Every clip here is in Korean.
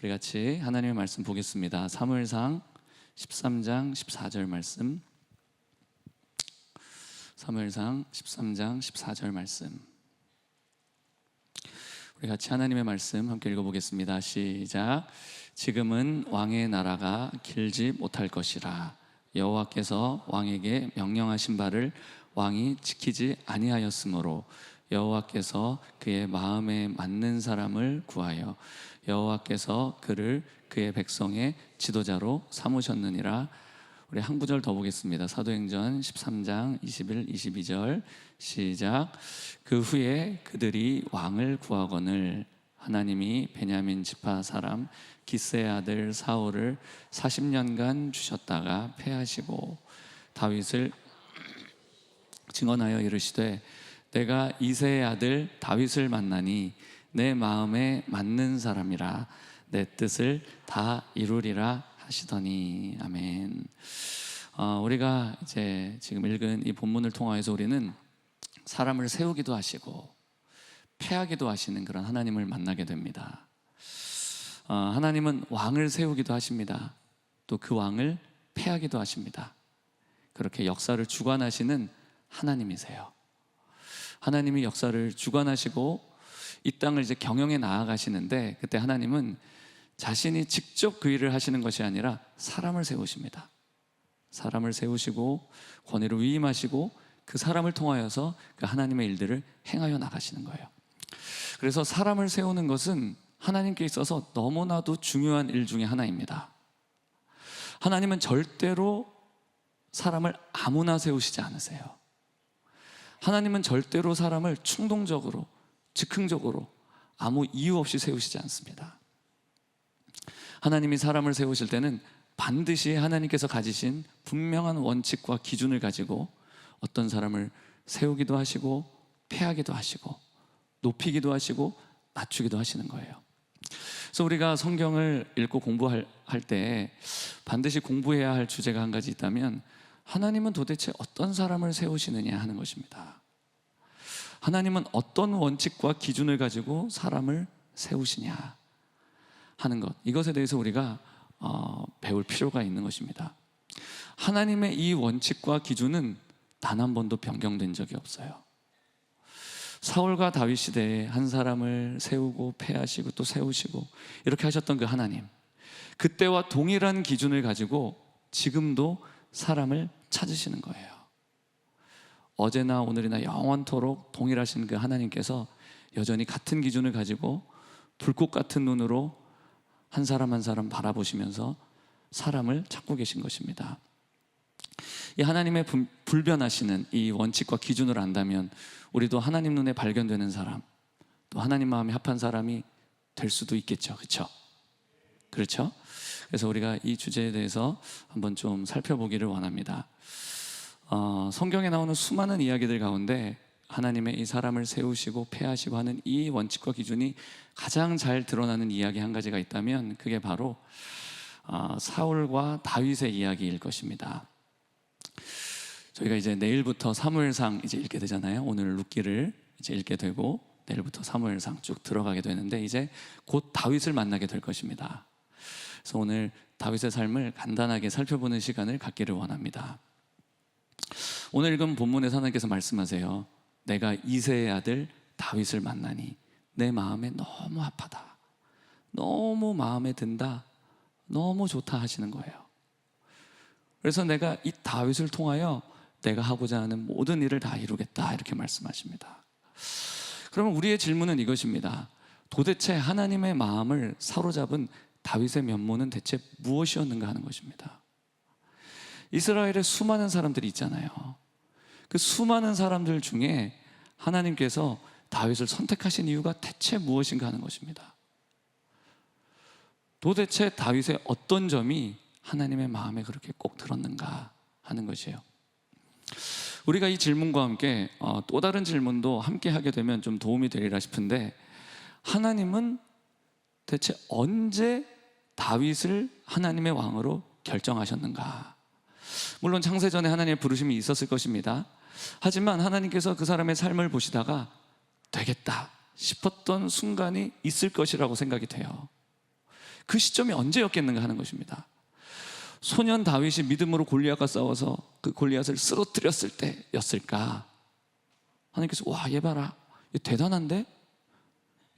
우리 같이 하나님의 말씀 보겠습니다. 사무엘상 13장 14절 말씀. 사무엘상 13장 14절 말씀. 우리 같이 하나님의 말씀 함께 읽어보겠습니다. 시작. 지금은 왕의 나라가 길지 못할 것이라. 여호와께서 왕에게 명령하신 바를 왕이 지키지 아니하였으므로 여호와께서 그의 마음에 맞는 사람을 구하여 여호와께서 그를 그의 백성의 지도자로 삼으셨느니라. 우리 한 구절 더 보겠습니다. 사도행전 13장 21, 22절 시작. 그 후에 그들이 왕을 구하거늘 하나님이 베냐민 지파 사람 기스의 아들 사울을 40년간 주셨다가 패하시고 다윗을 증언하여 이르시되 내가 이새의 아들 다윗을 만나니 내 마음에 맞는 사람이라 내 뜻을 다 이루리라 하시더니. 아멘. 우리가 이제 지금 읽은 이 본문을 통하여서 우리는 사람을 세우기도 하시고 패하기도 하시는 그런 하나님을 만나게 됩니다. 하나님은 왕을 세우기도 하십니다. 또 그 왕을 패하기도 하십니다. 그렇게 역사를 주관하시는 하나님이세요. 하나님이 역사를 주관하시고 이 땅을 이제 경영해 나아가시는데, 그때 하나님은 자신이 직접 그 일을 하시는 것이 아니라 사람을 세우십니다. 사람을 세우시고 권위를 위임하시고 그 사람을 통하여서 그 하나님의 일들을 행하여 나가시는 거예요. 그래서 사람을 세우는 것은 하나님께 있어서 너무나도 중요한 일 중에 하나입니다. 하나님은 절대로 사람을 아무나 세우시지 않으세요. 하나님은 절대로 사람을 충동적으로, 즉흥적으로 아무 이유 없이 세우시지 않습니다. 하나님이 사람을 세우실 때는 반드시 하나님께서 가지신 분명한 원칙과 기준을 가지고 어떤 사람을 세우기도 하시고 패하기도 하시고 높이기도 하시고 낮추기도 하시는 거예요. 그래서 우리가 성경을 읽고 공부할 때 반드시 공부해야 할 주제가 한 가지 있다면 하나님은 도대체 어떤 사람을 세우시느냐 하는 것입니다. 하나님은 어떤 원칙과 기준을 가지고 사람을 세우시냐 하는 것, 이것에 대해서 우리가 배울 필요가 있는 것입니다. 하나님의 이 원칙과 기준은 단 한 번도 변경된 적이 없어요. 사울과 다윗 시대에 한 사람을 세우고 패하시고 또 세우시고 이렇게 하셨던 그 하나님, 그때와 동일한 기준을 가지고 지금도 사람을 찾으시는 거예요. 어제나 오늘이나 영원토록 동일하신 그 하나님께서 여전히 같은 기준을 가지고 불꽃 같은 눈으로 한 사람 한 사람 바라보시면서 사람을 찾고 계신 것입니다. 이 하나님의 불변하시는 이 원칙과 기준을 안다면 우리도 하나님 눈에 발견되는 사람, 또 하나님 마음에 합한 사람이 될 수도 있겠죠. 그렇죠? 그래서 우리가 이 주제에 대해서 한번 좀 살펴보기를 원합니다. 성경에 나오는 수많은 이야기들 가운데 하나님의 이 사람을 세우시고 패하시고 하는 이 원칙과 기준이 가장 잘 드러나는 이야기 한 가지가 있다면 그게 바로 사울과 다윗의 이야기일 것입니다. 저희가 이제 내일부터 사무엘상 이제 읽게 되잖아요. 오늘 룻기를 이제 읽게 되고 내일부터 사무엘상 쭉 들어가게 되는데 이제 곧 다윗을 만나게 될 것입니다. 그래서 오늘 다윗의 삶을 간단하게 살펴보는 시간을 갖기를 원합니다. 오늘 읽은 본문에서 하나님께서 말씀하세요. 내가 이새의 아들 다윗을 만나니 내 마음에 너무 아파다, 너무 마음에 든다, 너무 좋다 하시는 거예요. 그래서 내가 이 다윗을 통하여 내가 하고자 하는 모든 일을 다 이루겠다, 이렇게 말씀하십니다. 그러면 우리의 질문은 이것입니다. 도대체 하나님의 마음을 사로잡은 다윗의 면모는 대체 무엇이었는가 하는 것입니다. 이스라엘에 수많은 사람들이 있잖아요. 그 수많은 사람들 중에 하나님께서 다윗을 선택하신 이유가 대체 무엇인가 하는 것입니다. 도대체 다윗의 어떤 점이 하나님의 마음에 그렇게 꼭 들었는가 하는 것이에요. 우리가 이 질문과 함께 또 다른 질문도 함께 하게 되면 좀 도움이 되리라 싶은데, 하나님은 대체 언제 다윗을 하나님의 왕으로 결정하셨는가? 물론 창세전에 하나님의 부르심이 있었을 것입니다. 하지만 하나님께서 그 사람의 삶을 보시다가 되겠다 싶었던 순간이 있을 것이라고 생각이 돼요. 그 시점이 언제였겠는가 하는 것입니다. 소년 다윗이 믿음으로 골리앗과 싸워서 그 골리앗을 쓰러뜨렸을 때였을까? 하나님께서 와, 얘 봐라, 얘 대단한데?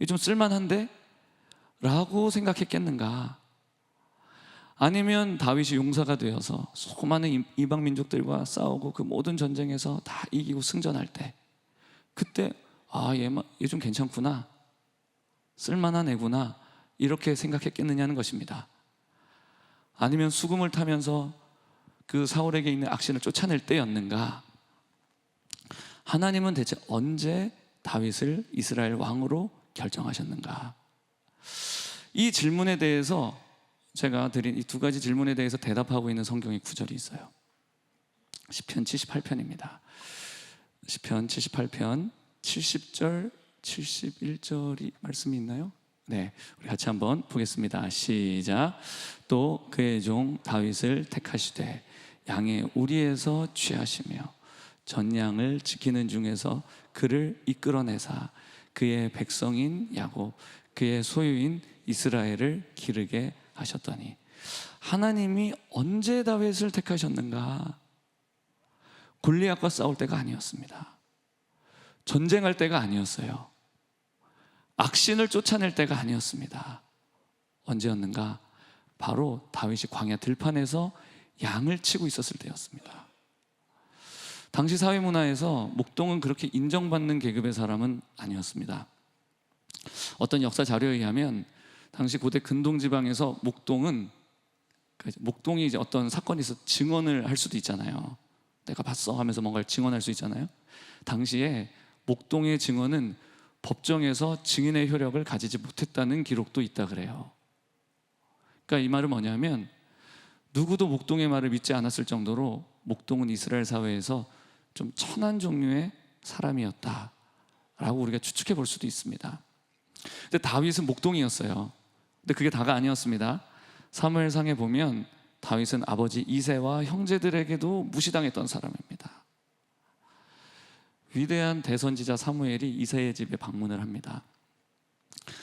얘 좀 쓸만한데? 라고 생각했겠는가? 아니면 다윗이 용사가 되어서 수많은 이방 민족들과 싸우고 그 모든 전쟁에서 다 이기고 승전할 때, 그때 얘 좀 괜찮구나, 쓸만한 애구나, 이렇게 생각했겠느냐는 것입니다. 아니면 수금을 타면서 그 사울에게 있는 악신을 쫓아낼 때였는가? 하나님은 대체 언제 다윗을 이스라엘 왕으로 결정하셨는가? 이 질문에 대해서 제가 드린 이 두 가지 질문에 대해서 대답하고 있는 성경의 구절이 있어요. 시편 78편입니다. 시편 78편 70절 71절이 말씀이 있나요? 네, 우리 같이 한번 보겠습니다. 시작. 또 그의 종 다윗을 택하시되 양의 우리에서 취하시며 전양을 지키는 중에서 그를 이끌어내사 그의 백성인 야곱 그의 소유인 이스라엘을 기르게 하셨더니. 하나님이 언제 다윗을 택하셨는가? 골리앗과 싸울 때가 아니었습니다. 전쟁할 때가 아니었어요. 악신을 쫓아낼 때가 아니었습니다. 언제였는가? 바로 다윗이 광야 들판에서 양을 치고 있었을 때였습니다. 당시 사회 문화에서 목동은 그렇게 인정받는 계급의 사람은 아니었습니다. 어떤 역사 자료에 의하면 당시 고대 근동 지방에서 목동이 이제 어떤 사건이 있어 증언을 할 수도 있잖아요. 내가 봤어 하면서 뭔가를 증언할 수 있잖아요. 당시에 목동의 증언은 법정에서 증인의 효력을 가지지 못했다는 기록도 있다 그래요. 그러니까 이 말은 뭐냐면 누구도 목동의 말을 믿지 않았을 정도로 목동은 이스라엘 사회에서 좀 천한 종류의 사람이었다라고 우리가 추측해 볼 수도 있습니다. 근데 다윗은 목동이었어요. 근데 그게 다가 아니었습니다. 사무엘상에 보면 다윗은 아버지 이새와 형제들에게도 무시당했던 사람입니다. 위대한 대선지자 사무엘이 이새의 집에 방문을 합니다.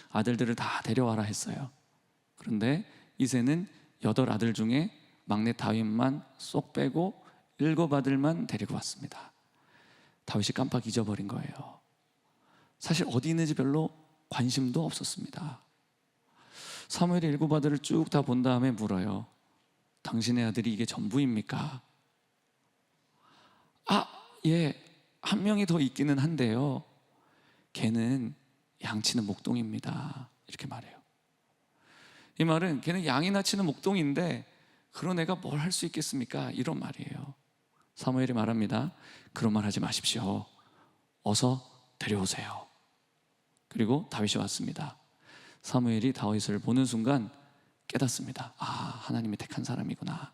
아들들을 다 데려와라 했어요. 그런데 이새는 8아들 중에 막내 다윗만 쏙 빼고 7아들만 데리고 왔습니다. 다윗이 깜빡 잊어버린 거예요. 사실 어디 있는지 별로 관심도 없었습니다. 사무엘이 7아들을 쭉 다 본 다음에 물어요. 당신의 아들이 이게 전부입니까? 예, 한 명이 더 있기는 한데요, 걔는 양치는 목동입니다. 이렇게 말해요. 이 말은 걔는 양이나 치는 목동인데 그런 애가 뭘 할 수 있겠습니까? 이런 말이에요. 사무엘이 말합니다. 그런 말 하지 마십시오. 어서 데려오세요. 그리고 다윗이 왔습니다. 사무엘이 다윗을 보는 순간 깨닫습니다. 하나님이 택한 사람이구나.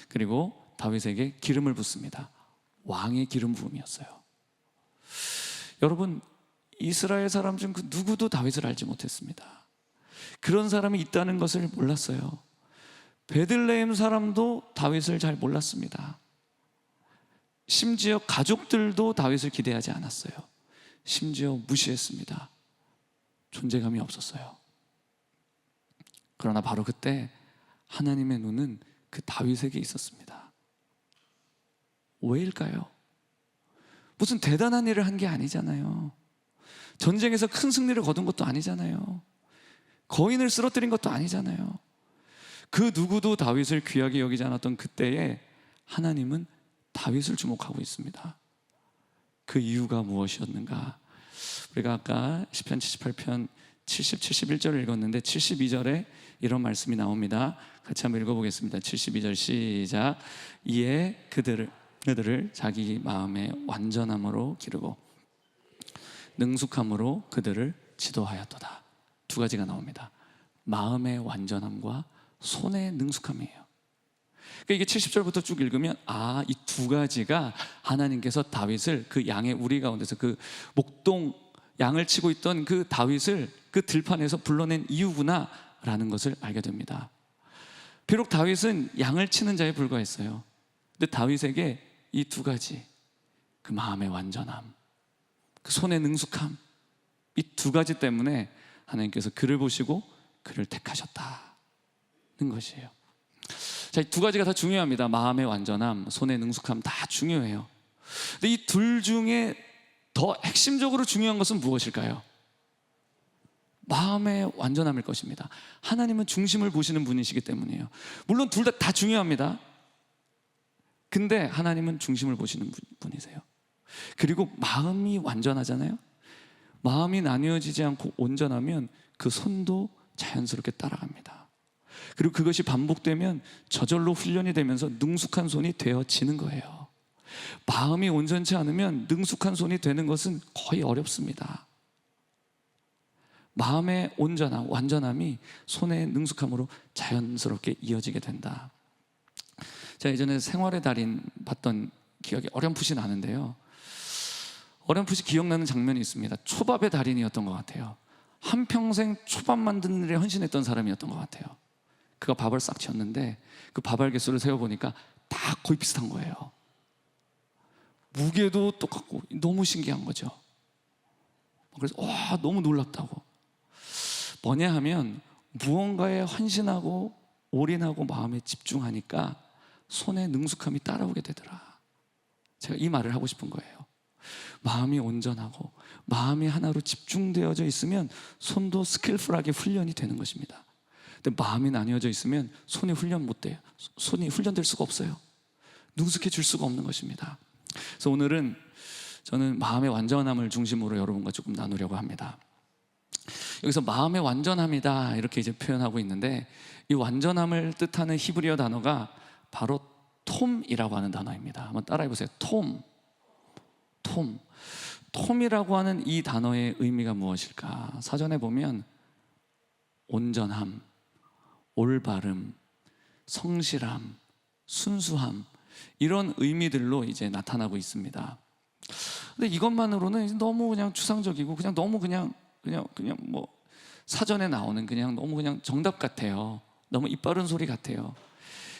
그리고 다윗에게 기름을 붓습니다. 왕의 기름 부음이었어요. 여러분, 이스라엘 사람 중 그 누구도 다윗을 알지 못했습니다. 그런 사람이 있다는 것을 몰랐어요. 베들레헴 사람도 다윗을 잘 몰랐습니다. 심지어 가족들도 다윗을 기대하지 않았어요. 심지어 무시했습니다. 존재감이 없었어요. 그러나 바로 그때 하나님의 눈은 그 다윗에게 있었습니다. 왜일까요? 무슨 대단한 일을 한 게 아니잖아요. 전쟁에서 큰 승리를 거둔 것도 아니잖아요. 거인을 쓰러뜨린 것도 아니잖아요. 그 누구도 다윗을 귀하게 여기지 않았던 그때에 하나님은 다윗을 주목하고 있습니다. 그 이유가 무엇이었는가? 우리가 아까 시편 78편 70, 71절을 읽었는데 72절에 이런 말씀이 나옵니다. 같이 한번 읽어보겠습니다. 72절 시작. 이에 그들을 자기 마음의 완전함으로 기르고 능숙함으로 그들을 지도하였도다. 두 가지가 나옵니다. 마음의 완전함과 손의 능숙함이에요. 그러니까 이게 70절부터 쭉 읽으면 이 두 가지가 하나님께서 다윗을 그 양의 우리 가운데서 그 목동 양을 치고 있던 그 다윗을 그 들판에서 불러낸 이유구나 라는 것을 알게 됩니다. 비록 다윗은 양을 치는 자에 불과했어요. 근데 다윗에게 이 두 가지, 그 마음의 완전함, 그 손의 능숙함, 이 두 가지 때문에 하나님께서 그를 보시고 그를 택하셨다는 것이에요. 자, 이 두 가지가 다 중요합니다. 마음의 완전함, 손의 능숙함 다 중요해요. 근데 이 둘 중에 더 핵심적으로 중요한 것은 무엇일까요? 마음의 완전함일 것입니다. 하나님은 중심을 보시는 분이시기 때문이에요. 물론 둘 다 중요합니다. 근데 하나님은 중심을 보시는 분이세요. 그리고 마음이 완전하잖아요. 마음이 나뉘어지지 않고 온전하면 그 손도 자연스럽게 따라갑니다. 그리고 그것이 반복되면 저절로 훈련이 되면서 능숙한 손이 되어지는 거예요. 마음이 온전치 않으면 능숙한 손이 되는 것은 거의 어렵습니다. 마음의 온전함, 완전함이 손의 능숙함으로 자연스럽게 이어지게 된다. 제가 예전에 생활의 달인 봤던 기억이 어렴풋이 나는데요, 어렴풋이 기억나는 장면이 있습니다. 초밥의 달인이었던 것 같아요. 한평생 초밥 만드는 일에 헌신했던 사람이었던 것 같아요. 그가 밥을 싹 지었는데 그 밥알 개수를 세어보니까 다 거의 비슷한 거예요. 무게도 똑같고 너무 신기한 거죠. 그래서 와, 너무 놀랍다고. 뭐냐 하면 무언가에 헌신하고 올인하고 마음에 집중하니까 손에 능숙함이 따라오게 되더라. 제가 이 말을 하고 싶은 거예요. 마음이 온전하고 마음이 하나로 집중되어져 있으면 손도 스킬풀하게 훈련이 되는 것입니다. 근데 마음이 나뉘어져 있으면 손이 훈련 못 돼요. 손이 훈련될 수가 없어요. 능숙해질 수가 없는 것입니다. 그래서 오늘은 저는 마음의 완전함을 중심으로 여러분과 조금 나누려고 합니다. 여기서 마음의 완전함이다 이렇게 이제 표현하고 있는데, 이 완전함을 뜻하는 히브리어 단어가 바로 톰이라고 하는 단어입니다. 한번 따라해 보세요. 톰이라고 하는 이 단어의 의미가 무엇일까? 사전에 보면 온전함, 올바름, 성실함, 순수함, 이런 의미들로 이제 나타나고 있습니다. 근데 이것만으로는 너무 그냥 추상적이고 그냥 너무 그냥 뭐 사전에 나오는 그냥 너무 그냥 정답 같아요. 너무 입 바른 소리 같아요.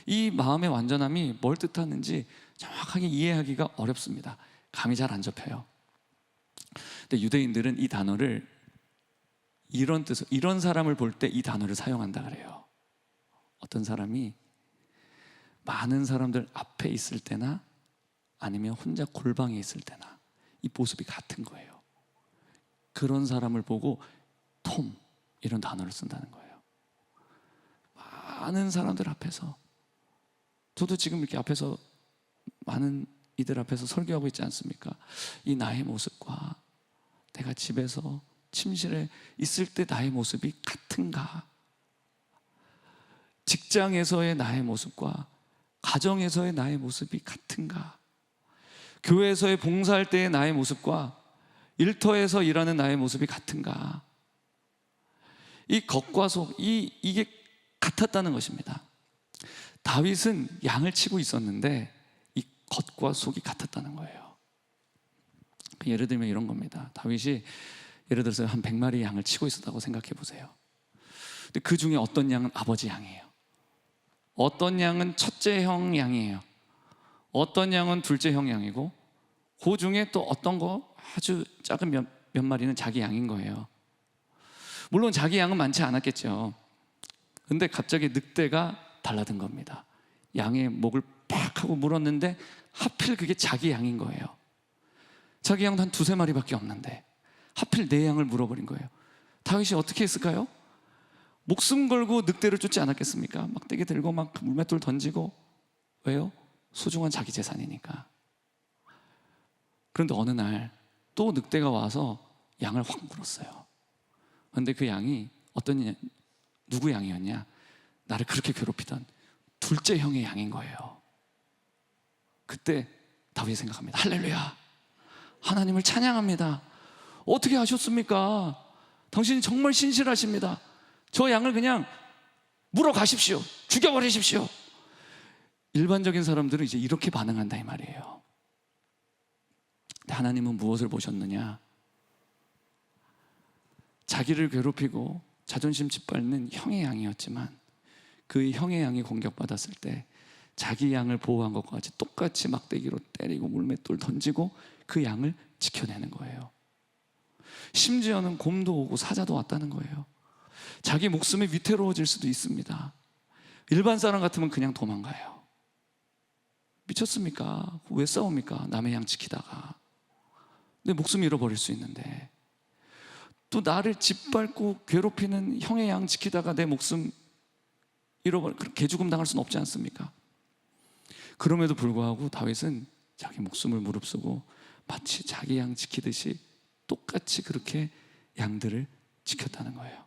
이 마음의 완전함이 뭘 뜻하는지 정확하게 이해하기가 어렵습니다. 감이 잘 안 잡혀요. 근데 유대인들은 이 단어를 이런 뜻으로, 이런 사람을 볼 때 이 단어를 사용한다 그래요. 어떤 사람이 많은 사람들 앞에 있을 때나 아니면 혼자 골방에 있을 때나 이 모습이 같은 거예요. 그런 사람을 보고 톰, 이런 단어를 쓴다는 거예요. 많은 사람들 앞에서, 저도 지금 이렇게 앞에서 많은 이들 앞에서 설교하고 있지 않습니까? 이 나의 모습과 내가 집에서 침실에 있을 때 나의 모습이 같은가? 직장에서의 나의 모습과 가정에서의 나의 모습이 같은가? 교회에서의 봉사할 때의 나의 모습과 일터에서 일하는 나의 모습이 같은가? 이 겉과 속, 이게 같았다는 것입니다. 다윗은 양을 치고 있었는데 이 겉과 속이 같았다는 거예요. 예를 들면 이런 겁니다. 다윗이 예를 들어서 한 100마리 양을 치고 있었다고 생각해 보세요. 근데 그 중에 어떤 양은 아버지 양이에요. 어떤 양은 첫째 형 양이에요. 어떤 양은 둘째 형 양이고, 그 중에 또 어떤 거 아주 작은 몇 마리는 자기 양인 거예요. 물론 자기 양은 많지 않았겠죠. 근데 갑자기 늑대가 달라든 겁니다. 양의 목을 팍 하고 물었는데 하필 그게 자기 양인 거예요. 자기 양도 한 2-3마리밖에 없는데 하필 내 양을 물어버린 거예요. 다윗이 어떻게 했을까요? 목숨 걸고 늑대를 쫓지 않았겠습니까? 막대기 들고 막 물맷돌 던지고. 왜요? 소중한 자기 재산이니까. 그런데 어느 날 또 늑대가 와서 양을 확 물었어요. 그런데 그 양이 누구 양이었냐? 나를 그렇게 괴롭히던 둘째 형의 양인 거예요. 그때 다윗이 생각합니다. 할렐루야, 하나님을 찬양합니다. 어떻게 하셨습니까? 당신이 정말 신실하십니다. 저 양을 그냥 물어 가십시오. 죽여버리십시오. 일반적인 사람들은 이제 이렇게 반응한다 이 말이에요. 하나님은 무엇을 보셨느냐? 자기를 괴롭히고 자존심 짓밟는 형의 양이었지만 그 형의 양이 공격받았을 때 자기 양을 보호한 것과 같이 똑같이 막대기로 때리고 물맷돌 던지고 그 양을 지켜내는 거예요. 심지어는 곰도 오고 사자도 왔다는 거예요. 자기 목숨이 위태로워질 수도 있습니다. 일반 사람 같으면 그냥 도망가요. 미쳤습니까? 왜 싸웁니까? 남의 양 지키다가 내 목숨 잃어버릴 수 있는데, 또 나를 짓밟고 괴롭히는 형의 양 지키다가 내 목숨 개죽음 당할 수는 없지 않습니까? 그럼에도 불구하고 다윗은 자기 목숨을 무릅쓰고 마치 자기 양 지키듯이 똑같이 그렇게 양들을 지켰다는 거예요.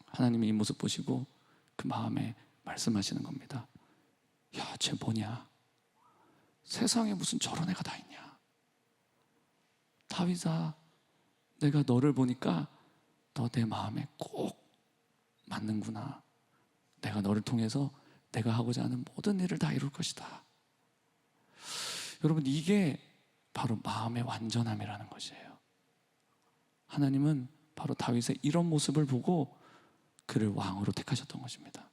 하나님이 이 모습 보시고 그 마음에 말씀하시는 겁니다. 야, 쟤 뭐냐? 세상에 무슨 저런 애가 다 있냐? 다윗아, 내가 너를 보니까 너 내 마음에 꼭 맞는구나. 내가 너를 통해서 내가 하고자 하는 모든 일을 다 이룰 것이다. 여러분, 이게 바로 마음의 완전함이라는 것이에요. 하나님은 바로 다윗의 이런 모습을 보고 그를 왕으로 택하셨던 것입니다.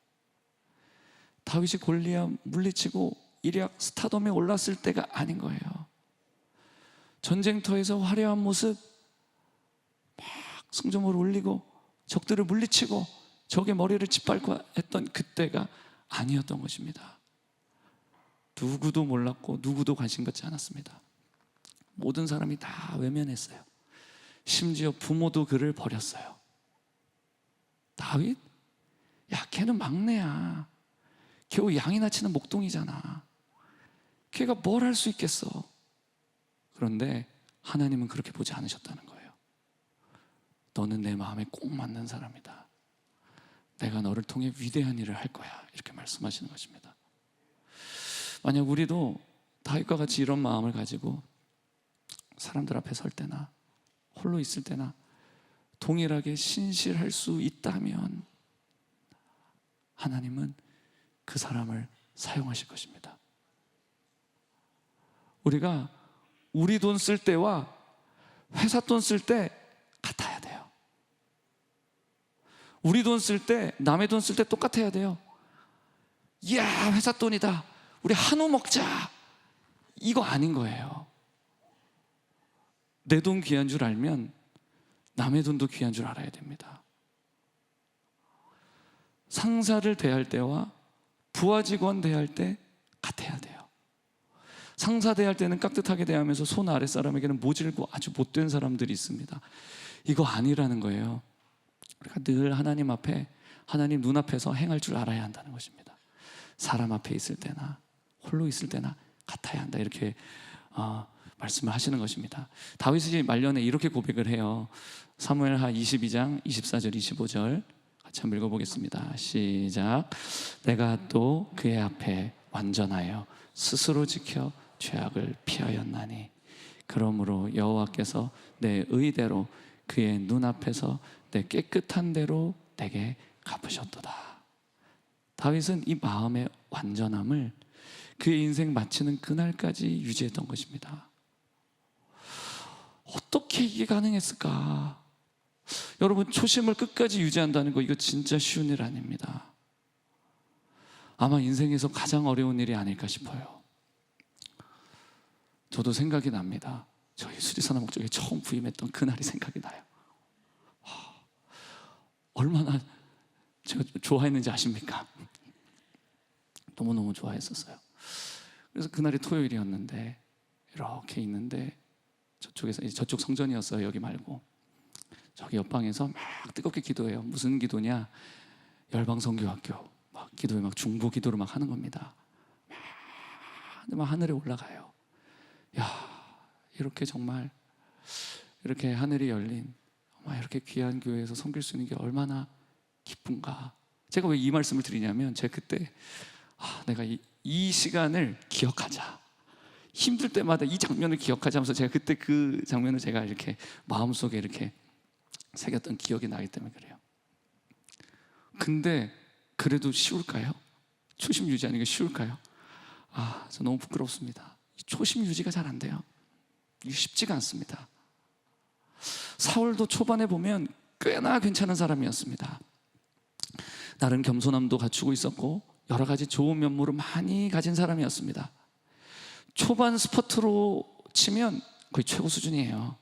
다윗이 골리앗 물리치고 일약 스타덤에 올랐을 때가 아닌 거예요. 전쟁터에서 화려한 모습, 막 승조물을 올리고 적들을 물리치고 적의 머리를 짓밟고 했던 그때가 아니었던 것입니다. 누구도 몰랐고 누구도 관심 갖지 않았습니다. 모든 사람이 다 외면했어요. 심지어 부모도 그를 버렸어요. 다윗? 야, 걔는 막내야. 겨우 양이나 치는 목동이잖아. 걔가 뭘 할 수 있겠어. 그런데 하나님은 그렇게 보지 않으셨다는 거예요. 너는 내 마음에 꼭 맞는 사람이다. 내가 너를 통해 위대한 일을 할 거야. 이렇게 말씀하시는 것입니다. 만약 우리도 다윗과 같이 이런 마음을 가지고 사람들 앞에 설 때나 홀로 있을 때나 동일하게 신실할 수 있다면 하나님은 그 사람을 사용하실 것입니다. 우리가 우리 돈 쓸 때와 회사 돈 쓸 때 같아야 돼요. 우리 돈 쓸 때, 남의 돈 쓸 때 똑같아야 돼요. 이야, 회사 돈이다. 우리 한우 먹자. 이거 아닌 거예요. 내 돈 귀한 줄 알면 남의 돈도 귀한 줄 알아야 됩니다. 상사를 대할 때와 부하 직원 대할 때 같아야 돼요. 상사 대할 때는 깍듯하게 대하면서 손 아래 사람에게는 모질고 아주 못된 사람들이 있습니다. 이거 아니라는 거예요. 우리가 늘 하나님 앞에, 하나님 눈앞에서 행할 줄 알아야 한다는 것입니다. 사람 앞에 있을 때나 홀로 있을 때나 같아야 한다. 이렇게 말씀을 하시는 것입니다. 다윗이 말년에 이렇게 고백을 해요. 사무엘하 22장 24절 25절 같이 한번 읽어보겠습니다. 시작. 내가 또 그의 앞에 완전하여 스스로 지켜 죄악을 피하였나니 그러므로 여호와께서 내 의대로 그의 눈앞에서 내 깨끗한 대로 내게 갚으셨도다. 다윗은 이 마음의 완전함을 그의 인생 마치는 그날까지 유지했던 것입니다. 어떻게 이게 가능했을까? 여러분, 초심을 끝까지 유지한다는 거, 이거 진짜 쉬운 일 아닙니다. 아마 인생에서 가장 어려운 일이 아닐까 싶어요. 저도 생각이 납니다. 저희 수리산업 목적에 처음 부임했던 그날이 생각이 나요. 얼마나 제가 좋아했는지 아십니까? 너무너무 좋아했었어요. 그래서 그날이 토요일이었는데 이렇게 있는데 저쪽에서, 저쪽 성전이었어요. 여기 말고 저기 옆방에서 막 뜨겁게 기도해요. 무슨 기도냐? 열방선교학교 막 기도에 막 중보 기도를 막 하는 겁니다. 막 하늘에 올라가요. 야, 이렇게 정말 이렇게 하늘이 열린 이렇게 귀한 교회에서 섬길 수 있는 게 얼마나 기쁜가. 제가 왜 이 말씀을 드리냐면 제가 그때 내가 이 시간을 기억하자, 힘들 때마다 이 장면을 기억하자 하면서 제가 그때 그 장면을 제가 이렇게 마음속에 이렇게 새겼던 기억이 나기 때문에 그래요. 근데 그래도 쉬울까요? 초심 유지하는 게 쉬울까요? 저 너무 부끄럽습니다. 초심 유지가 잘 안 돼요. 이게 쉽지가 않습니다. 사울도 초반에 보면 꽤나 괜찮은 사람이었습니다. 나름 겸손함도 갖추고 있었고 여러 가지 좋은 면모를 많이 가진 사람이었습니다. 초반 스포트로 치면 거의 최고 수준이에요.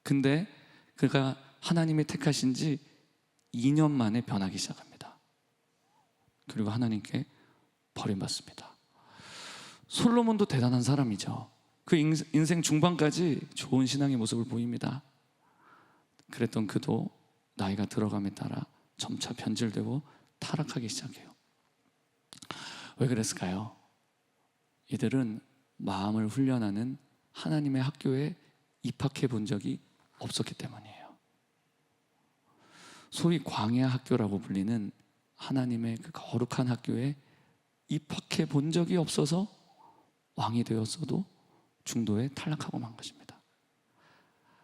근데 그가 하나님이 택하신 지 2년 만에 변하기 시작합니다. 그리고 하나님께 버림받습니다. 솔로몬도 대단한 사람이죠. 그 인생 중반까지 좋은 신앙의 모습을 보입니다. 그랬던 그도 나이가 들어감에 따라 점차 변질되고 타락하기 시작해요. 왜 그랬을까요? 이들은 마음을 훈련하는 하나님의 학교에 입학해 본 적이 없었기 때문이에요. 소위 광야 학교라고 불리는 하나님의 그 거룩한 학교에 입학해 본 적이 없어서 왕이 되었어도 중도에 탈락하고 만 것입니다.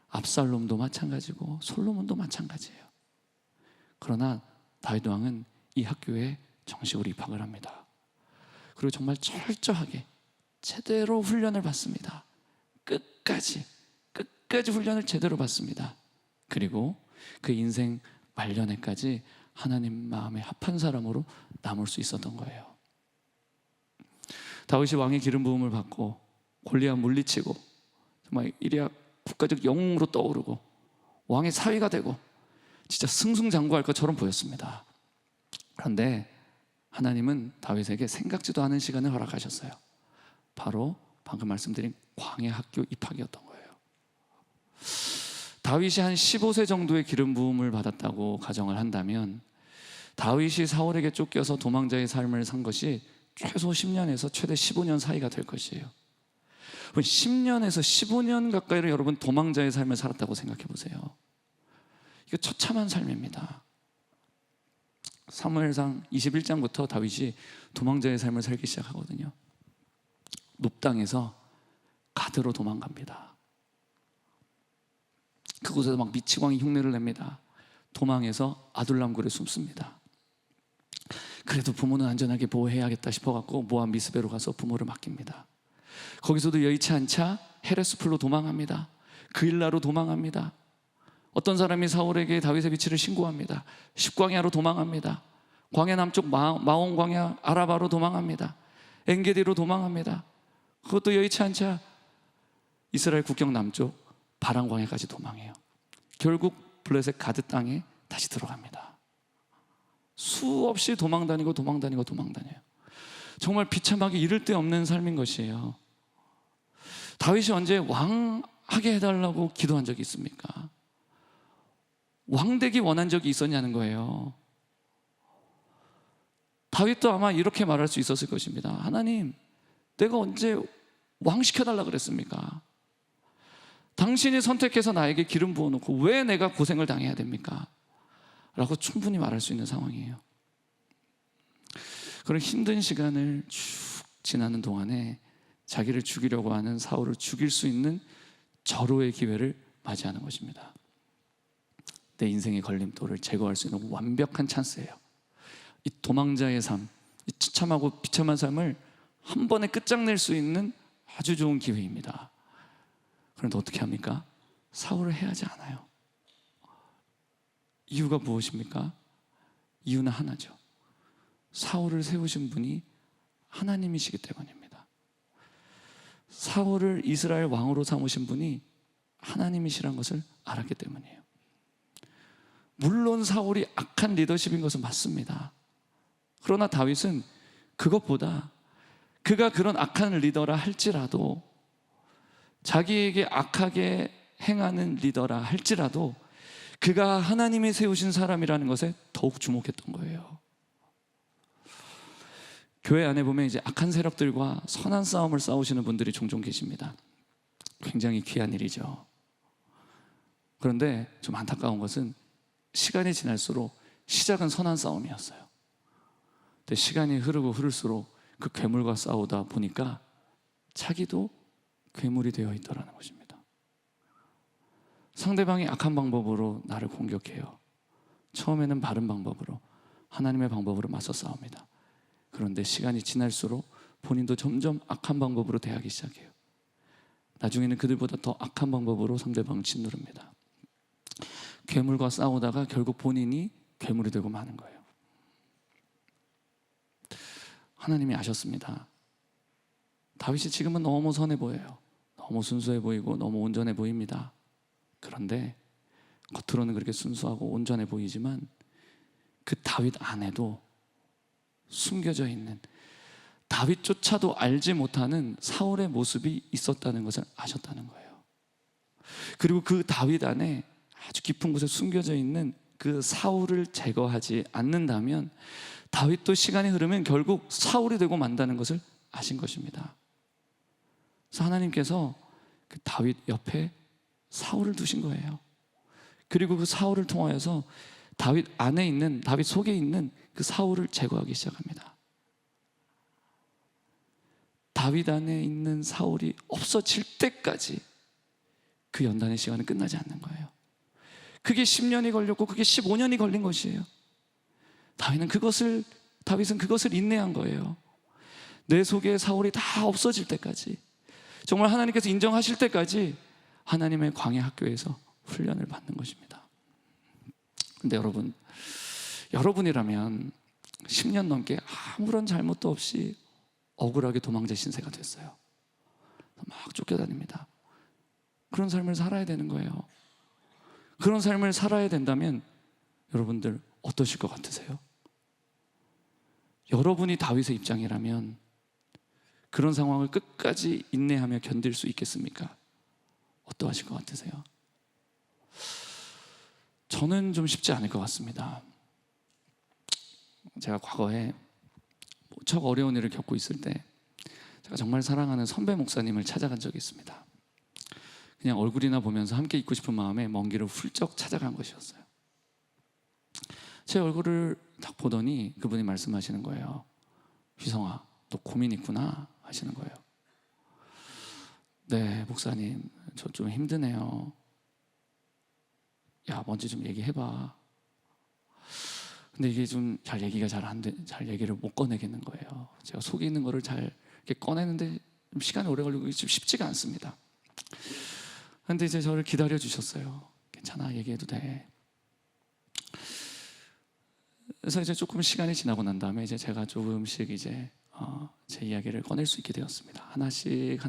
압살롬도 마찬가지고 솔로몬도 마찬가지예요. 그러나 다윗 왕은 이 학교에 정식으로 입학을 합니다. 그리고 정말 철저하게 제대로 훈련을 받습니다. 끝까지 훈련을 제대로 받습니다. 그리고 그 인생 말년에까지 하나님 마음에 합한 사람으로 남을 수 있었던 거예요. 다윗이 왕의 기름 부음을 받고 골리앗 물리치고 정말 이래야 국가적 영웅으로 떠오르고 왕의 사위가 되고 진짜 승승장구할 것처럼 보였습니다. 그런데 하나님은 다윗에게 생각지도 않은 시간을 허락하셨어요. 바로 방금 말씀드린 광야 학교 입학이었던 거예요. 다윗이 한 15세 정도의 기름 부음을 받았다고 가정을 한다면 다윗이 사울에게 쫓겨서 도망자의 삶을 산 것이 최소 10년에서 최대 15년 사이가 될 것이에요. 10년에서 15년 가까이를 여러분 도망자의 삶을 살았다고 생각해 보세요. 이거 처참한 삶입니다. 사무엘상 21장부터 다윗이 도망자의 삶을 살기 시작하거든요. 높당에서 가드로 도망갑니다. 그곳에서 막 미치광이 흉내를 냅니다. 도망해서 아둘람굴에 숨습니다. 그래도 부모는 안전하게 보호해야겠다 싶어갖고 모압 미스베로 가서 부모를 맡깁니다. 거기서도 여의치 않자 헤레스풀로 도망합니다. 그일라로 도망합니다. 어떤 사람이 사울에게 다윗의 위치를 신고합니다. 십광야로 도망합니다. 광야 남쪽 마온 광야 아라바로 도망합니다. 엔게디로 도망합니다. 그것도 여의치 않자 이스라엘 국경 남쪽 바란 광야까지 도망해요. 결국 블레셋 가드 땅에 다시 들어갑니다. 수없이 도망다니고 도망다녀요. 정말 비참하게 이를 데 없는 삶인 것이에요. 다윗이 언제 왕하게 해달라고 기도한 적이 있습니까? 왕되기 원한 적이 있었냐는 거예요. 다윗도 아마 이렇게 말할 수 있었을 것입니다. 하나님, 내가 언제 왕 시켜달라 그랬습니까? 당신이 선택해서 나에게 기름 부어놓고 왜 내가 고생을 당해야 됩니까? 라고 충분히 말할 수 있는 상황이에요. 그런 힘든 시간을 쭉 지나는 동안에 자기를 죽이려고 하는 사울을 죽일 수 있는 절호의 기회를 맞이하는 것입니다. 내 인생의 걸림돌을 제거할 수 있는 완벽한 찬스예요. 이 도망자의 삶, 이 처참하고 비참한 삶을 한 번에 끝장낼 수 있는 아주 좋은 기회입니다. 그런데 어떻게 합니까? 사울을 해하지 않아요. 이유가 무엇입니까? 이유는 하나죠. 사울을 세우신 분이 하나님이시기 때문입니다. 사울을 이스라엘 왕으로 삼으신 분이 하나님이시란 것을 알았기 때문이에요. 물론 사울이 악한 리더십인 것은 맞습니다. 그러나 다윗은 그것보다 그가 그런 악한 리더라 할지라도 자기에게 악하게 행하는 리더라 할지라도 그가 하나님이 세우신 사람이라는 것에 더욱 주목했던 거예요. 교회 안에 보면 이제 악한 세력들과 선한 싸움을 싸우시는 분들이 종종 계십니다. 굉장히 귀한 일이죠. 그런데 좀 안타까운 것은 시간이 지날수록 시작은 선한 싸움이었어요. 근데 시간이 흐르고 흐를수록 그 괴물과 싸우다 보니까 자기도 괴물이 되어 있더라는 것입니다. 상대방이 악한 방법으로 나를 공격해요. 처음에는 바른 방법으로 하나님의 방법으로 맞서 싸웁니다. 그런데 시간이 지날수록 본인도 점점 악한 방법으로 대하기 시작해요. 나중에는 그들보다 더 악한 방법으로 상대방을 짓누릅니다. 괴물과 싸우다가 결국 본인이 괴물이 되고 마는 거예요. 하나님이 아셨습니다. 다윗이 지금은 너무 선해 보여요. 너무 순수해 보이고 너무 온전해 보입니다. 그런데 겉으로는 그렇게 순수하고 온전해 보이지만 그 다윗 안에도 숨겨져 있는, 다윗조차도 알지 못하는 사울의 모습이 있었다는 것을 아셨다는 거예요. 그리고 그 다윗 안에 아주 깊은 곳에 숨겨져 있는 그 사울을 제거하지 않는다면 다윗도 시간이 흐르면 결국 사울이 되고 만다는 것을 아신 것입니다. 그래서 하나님께서 그 다윗 옆에 사울을 두신 거예요. 그리고 그 사울을 통하여서 다윗 안에 있는, 다윗 속에 있는 그 사울을 제거하기 시작합니다. 다윗 안에 있는 사울이 없어질 때까지 그 연단의 시간은 끝나지 않는 거예요. 그게 10년이 걸렸고 그게 15년이 걸린 것이에요. 다윗은 그것을 인내한 거예요. 내 속에 사울이 다 없어질 때까지, 정말 하나님께서 인정하실 때까지 하나님의 광야 학교에서 훈련을 받는 것입니다. 근데 여러분이라면 10년 넘게 아무런 잘못도 없이 억울하게 도망자 신세가 됐어요. 막 쫓겨다닙니다. 그런 삶을 살아야 되는 거예요. 그런 삶을 살아야 된다면 여러분들 어떠실 것 같으세요? 여러분이 다윗의 입장이라면 그런 상황을 끝까지 인내하며 견딜 수 있겠습니까? 어떠하실 것 같으세요? 저는 좀 쉽지 않을 것 같습니다. 제가 과거에 무척 어려운 일을 겪고 있을 때 제가 정말 사랑하는 선배 목사님을 찾아간 적이 있습니다. 그냥 얼굴이나 보면서 함께 있고 싶은 마음에 먼 길을 훌쩍 찾아간 것이었어요. 제 얼굴을 딱 보더니 그분이 말씀하시는 거예요. 휘성아, 너 고민 있구나 하시는 거예요. 네, 목사님, 저 좀 힘드네요. 야, 먼저 좀 얘기해봐. 근데 이게 좀 얘기가 잘 얘기를 못 꺼내겠는 거예요. 제가 속에 있는 거를 잘 이렇게 꺼내는데 좀 시간이 오래 걸리고 좀 쉽지가 않습니다. 근데 이제 저를 기다려 주셨어요. 괜찮아, 얘기해도 돼. 그래서 이제 조금 시간이 지나고 난 다음에 이제 제가 조금씩 이제 제 이야기를 꺼낼 수 있게 되었습니다. 하나씩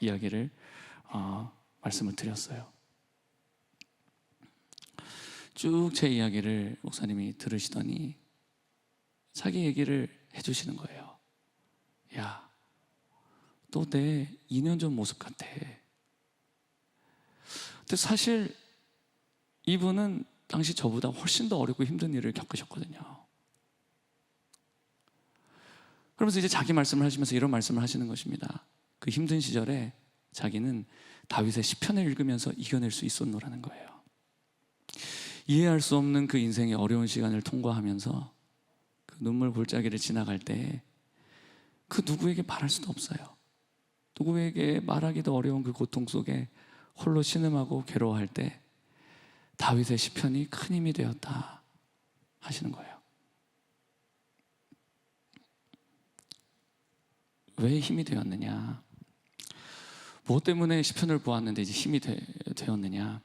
이야기를 말씀을 드렸어요. 쭉 제 이야기를 목사님이 들으시더니 자기 얘기를 해주시는 거예요. 야, 너 내 2년 전 모습 같아. 근데 사실 이분은 당시 저보다 훨씬 더 어렵고 힘든 일을 겪으셨거든요. 그러면서 이제 자기 말씀을 하시면서 이런 말씀을 하시는 것입니다. 그 힘든 시절에 자기는 다윗의 시편을 읽으면서 이겨낼 수 있었노라는 거예요. 이해할 수 없는 그 인생의 어려운 시간을 통과하면서 그 눈물 골짜기를 지나갈 때 그 누구에게 말할 수도 없어요. 누구에게 말하기도 어려운 그 고통 속에 홀로 신음하고 괴로워할 때 다윗의 시편이 큰 힘이 되었다 하시는 거예요. 왜 힘이 되었느냐? 무엇 때문에 시편을 보았는데 이제 힘이 되었느냐?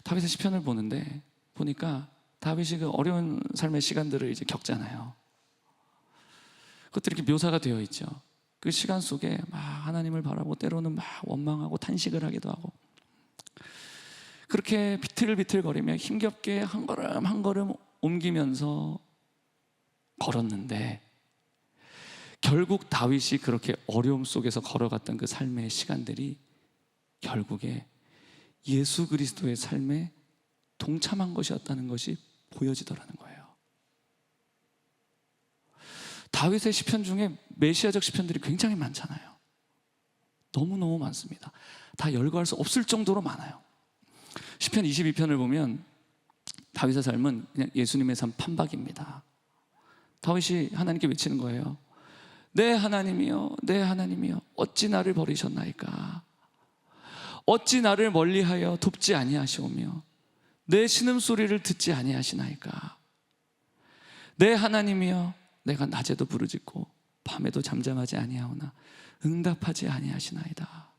다윗의 시편을 보니까 다윗이 그 어려운 삶의 시간들을 이제 겪잖아요. 그것들이 이렇게 묘사가 되어 있죠. 그 시간 속에 막 하나님을 바라보고 때로는 막 원망하고 탄식을 하기도 하고, 그렇게 비틀비틀거리며 힘겹게 한 걸음 한 걸음 옮기면서 걸었는데, 결국 다윗이 그렇게 어려움 속에서 걸어갔던 그 삶의 시간들이 결국에 예수 그리스도의 삶에 동참한 것이었다는 것이 보여지더라는 거예요. 다윗의 시편 중에 메시아적 시편들이 굉장히 많잖아요. 너무너무 많습니다. 다 열거할 수 없을 정도로 많아요. 시편 22편을 보면 다윗의 삶은 그냥 예수님의 삶 판박입니다. 다윗이 하나님께 외치는 거예요. 내 하나님이여, 내 하나님이여, 어찌 나를 버리셨나이까? 어찌 나를 멀리하여 돕지 아니하시오며 내 신음소리를 듣지 아니하시나이까? 내 하나님이여, 내가 낮에도 부르짖고 밤에도 잠잠하지 아니하오나 응답하지 아니하시나이다.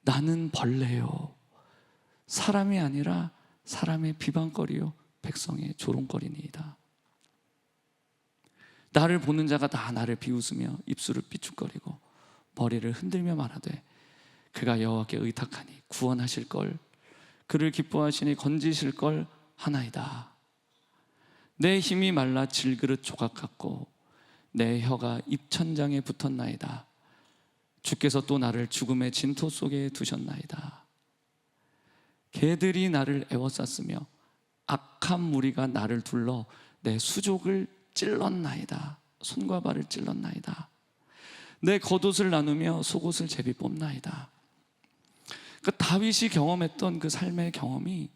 나는 벌레요, 사람이 아니라 사람의 비방거리요 백성의 조롱거리니이다. 나를 보는 자가 다 나를 비웃으며 입술을 삐죽거리고 머리를 흔들며 말하되 그가 여호와께 의탁하니 구원하실 걸 그를 기뻐하시니 건지실 걸 하나이다. 내 힘이 말라 질그릇 조각 같고 내 혀가 입천장에 붙었나이다. 주께서 또 나를 죽음의 진토 속에 두셨나이다. 개들이 나를 애워쌌으며 악한 무리가 나를 둘러 내 수족을 찔렀나이다. 손과 발을 찔렀나이다. 내 겉옷을 나누며 속옷을 제비 뽑나이다. 그 다윗이 경험했던 그 삶의 경험이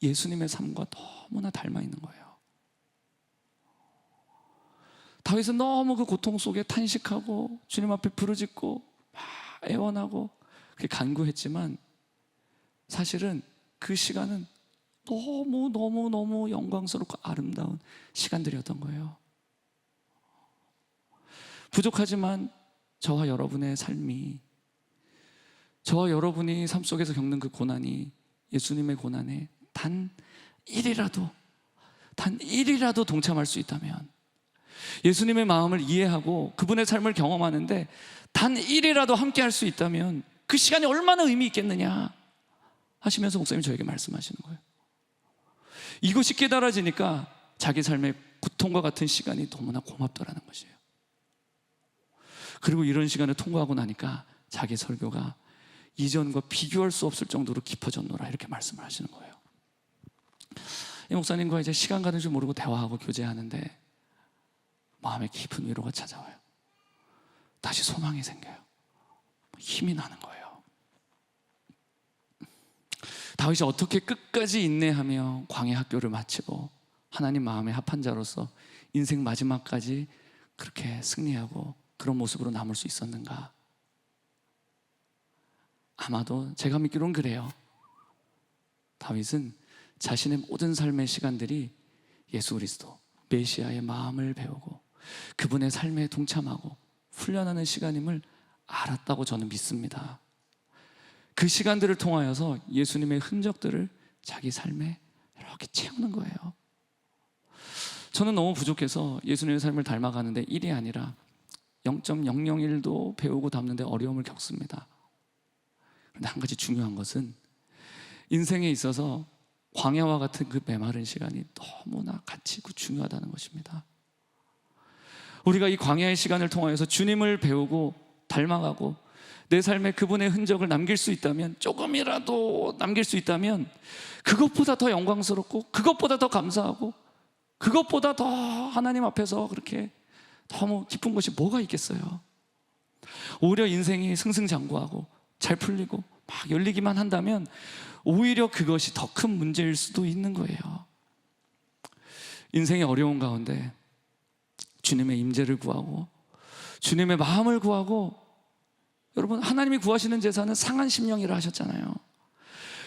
예수님의 삶과 너무나 닮아 있는 거예요. 다윗은 너무 그 고통 속에 탄식하고 주님 앞에 부르짖고 막 애원하고 그렇게 간구했지만 사실은 그 시간은 너무 영광스럽고 아름다운 시간들이었던 거예요. 부족하지만 저와 여러분의 삶이, 저와 여러분이 삶 속에서 겪는 그 고난이 예수님의 고난에 단 1이라도 동참할 수 있다면, 예수님의 마음을 이해하고 그분의 삶을 경험하는데 단 1이라도 함께 할 수 있다면 그 시간이 얼마나 의미 있겠느냐 하시면서 목사님이 저에게 말씀하시는 거예요. 이것이 깨달아지니까 자기 삶의 고통과 같은 시간이 너무나 고맙더라는 것이에요. 그리고 이런 시간을 통과하고 나니까 자기 설교가 이전과 비교할 수 없을 정도로 깊어졌노라 이렇게 말씀을 하시는 거예요. 이 목사님과 이제 시간 가는 줄 모르고 대화하고 교제하는데 마음에 깊은 위로가 찾아와요. 다시 소망이 생겨요. 힘이 나는 거예요. 다윗이 어떻게 끝까지 인내하며 광야 학교를 마치고 하나님 마음에 합한 자로서 인생 마지막까지 그렇게 승리하고 그런 모습으로 남을 수 있었는가? 아마도 제가 믿기로는 그래요. 다윗은 자신의 모든 삶의 시간들이 예수 그리스도 메시아의 마음을 배우고 그분의 삶에 동참하고 훈련하는 시간임을 알았다고 저는 믿습니다. 그 시간들을 통하여서 예수님의 흔적들을 자기 삶에 이렇게 채우는 거예요. 저는 너무 부족해서 예수님의 삶을 닮아가는데 1이 아니라 0.001도 배우고 담는데 어려움을 겪습니다. 그런데 한 가지 중요한 것은 인생에 있어서 광야와 같은 그 메마른 시간이 너무나 가치고 중요하다는 것입니다. 우리가 이 광야의 시간을 통하여서 주님을 배우고 닮아가고 내 삶에 그분의 흔적을 남길 수 있다면, 조금이라도 남길 수 있다면 그것보다 더 영광스럽고 그것보다 더 감사하고 그것보다 더 하나님 앞에서 그렇게 너무 기쁜 것이 뭐가 있겠어요? 오히려 인생이 승승장구하고 잘 풀리고 막 열리기만 한다면 오히려 그것이 더 큰 문제일 수도 있는 거예요. 인생의 어려운 가운데 주님의 임재를 구하고 주님의 마음을 구하고, 여러분, 하나님이 구하시는 제사는 상한 심령이라 하셨잖아요.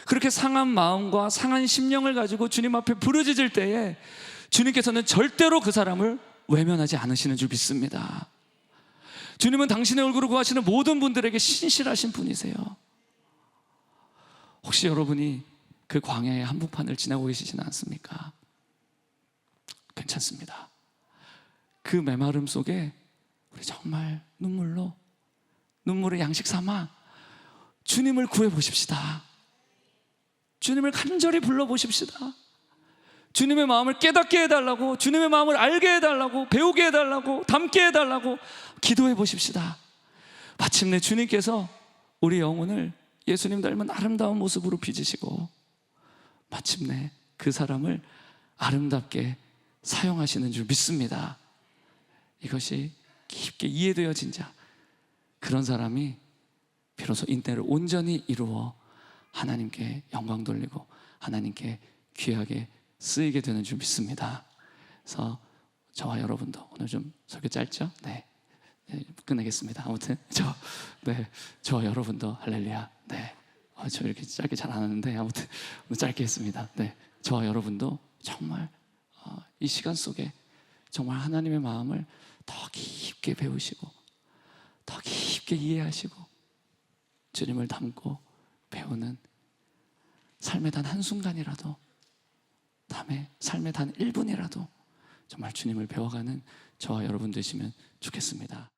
그렇게 상한 마음과 상한 심령을 가지고 주님 앞에 부르짖을 때에 주님께서는 절대로 그 사람을 외면하지 않으시는 줄 믿습니다. 주님은 당신의 얼굴을 구하시는 모든 분들에게 신실하신 분이세요. 혹시 여러분이 그 광야의 한복판을 지나고 계시지는 않습니까? 괜찮습니다. 그 메마름 속에 우리 정말 눈물을 양식 삼아 주님을 구해 보십시다. 주님을 간절히 불러 보십시다. 주님의 마음을 깨닫게 해달라고, 주님의 마음을 알게 해달라고, 배우게 해달라고, 담게 해달라고 기도해 보십시다. 마침내 주님께서 우리 영혼을 예수님 닮은 아름다운 모습으로 빚으시고 마침내 그 사람을 아름답게 사용하시는 줄 믿습니다. 이것이 깊게 이해되어진 자, 그런 사람이 비로소 인내를 온전히 이루어 하나님께 영광 돌리고 하나님께 귀하게 쓰이게 되는 줄 믿습니다. 그래서 저와 여러분도 오늘 좀 설교 짧죠? 네, 끝내겠습니다. 아무튼 저와 여러분도 할렐루야. 네, 저 이렇게 짧게 잘 안 하는데 아무튼 짧게 했습니다. 네, 저와 여러분도 정말 이 시간 속에 정말 하나님의 마음을 더 깊게 배우시고 더 깊게 이해하시고 주님을 닮고 배우는 삶의 단 한순간이라도, 삶의 단 1분이라도 정말 주님을 배워가는 저와 여러분 되시면 좋겠습니다.